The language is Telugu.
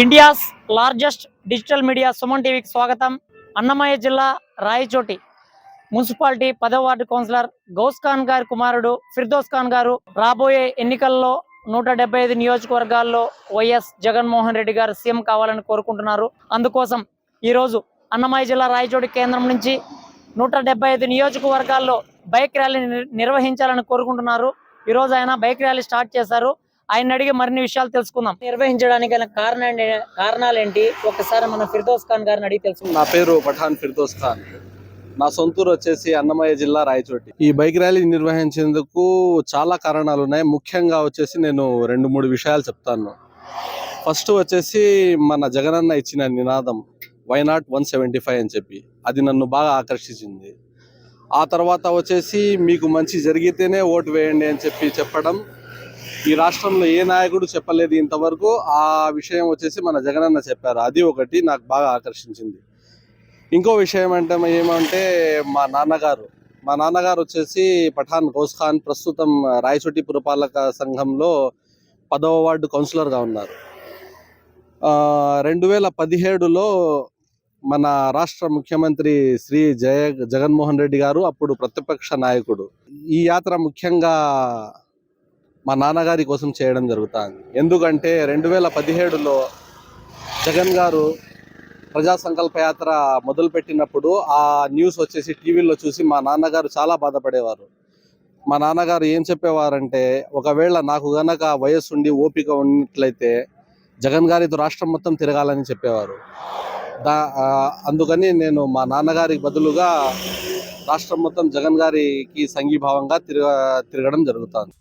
India's largest digital media Suman టీవీకి స్వాగతం. అన్నమయ్య జిల్లా రాయచోటి మున్సిపాలిటీ 10వ వార్డు కౌన్సిలర్ గౌస్ ఖాన్ గారి కుమారుడు ఫిర్దోస్ ఖాన్ గారు రాబోయే ఎన్నికల్లో 175 నియోజకవర్గాల్లో వైఎస్ జగన్మోహన్ రెడ్డి గారు సీఎం కావాలని కోరుకుంటున్నారు. అందుకోసం ఈరోజు అన్నమయ్య జిల్లా రాయచోటి కేంద్రం నుంచి 175 నియోజకవర్గాల్లో బైక్ ర్యాలీ నిర్వహించాలని కోరుకుంటున్నారు. ఈరోజు ఆయన బైక్ ర్యాలీ స్టార్ట్ చేశారు. ఆయన అడిగి మరిన్ని విషయాలు తెలుసుకుందాం. నిర్వహించడానికి కారణాలు ఏంటి ఒకసారి మన ఫిర్దోస్ ఖాన్ గారిని అడిగి తెలుసుకుందాం. నా పేరు పఠాన్ ఫిర్దోస్ ఖాన్. నా సొంతూరు వచ్చేసి అన్నమయ్య జిల్లా రాయచోటి. ఈ బైక్ ర్యాలీ నిర్వహించేందుకు చాలా కారణాలు ఉన్నాయి. ముఖ్యంగా వచ్చేసి నేను 2-3 విషయాలు చెప్తాను. ఫస్ట్ వచ్చేసి మన జగనన్న ఇచ్చిన నినాదం వై నాట్ 175 అని చెప్పి, అది నన్ను బాగా ఆకర్షించింది. ఆ తర్వాత వచ్చేసి మీకు మంచి జరిగితేనే ఓటు వేయండి అని చెప్పడం ఈ రాష్ట్రంలో ఏ నాయకుడు చెప్పలేదు ఇంతవరకు. ఆ విషయం వచ్చేసి మన జగనన్న చెప్పారు. అది ఒకటి నాకు బాగా ఆకర్షించింది. ఇంకో విషయం ఏమంటే మా నాన్నగారు వచ్చేసి పఠాన్ గౌస్ ఖాన్ ప్రస్తుతం రాయచోటి పురపాలక సంఘంలో 10వ వార్డు కౌన్సిలర్గా ఉన్నారు. 2017లో మన రాష్ట్ర ముఖ్యమంత్రి శ్రీ జగన్మోహన్ రెడ్డి గారు అప్పుడు ప్రతిపక్ష నాయకుడు. ఈ యాత్ర ముఖ్యంగా మా నాన్నగారి కోసం చేయడం జరుగుతుంది. ఎందుకంటే 2017లో జగన్ గారు ప్రజా సంకల్ప యాత్ర మొదలుపెట్టినప్పుడు ఆ న్యూస్ వచ్చేసి టీవీలో చూసి మా నాన్నగారు చాలా బాధపడేవారు. మా నాన్నగారు ఏం చెప్పేవారంటే, ఒకవేళ నాకు గనక వయస్సుండి ఓపిక ఉన్నట్లయితే జగన్ గారితో రాష్ట్రం మొత్తం తిరగాలని చెప్పేవారు. అందుకని నేను మా నాన్నగారికి బదులుగా రాష్ట్రం మొత్తం జగన్ గారికి సంఘీభావంగా తిరగడం జరుగుతుంది.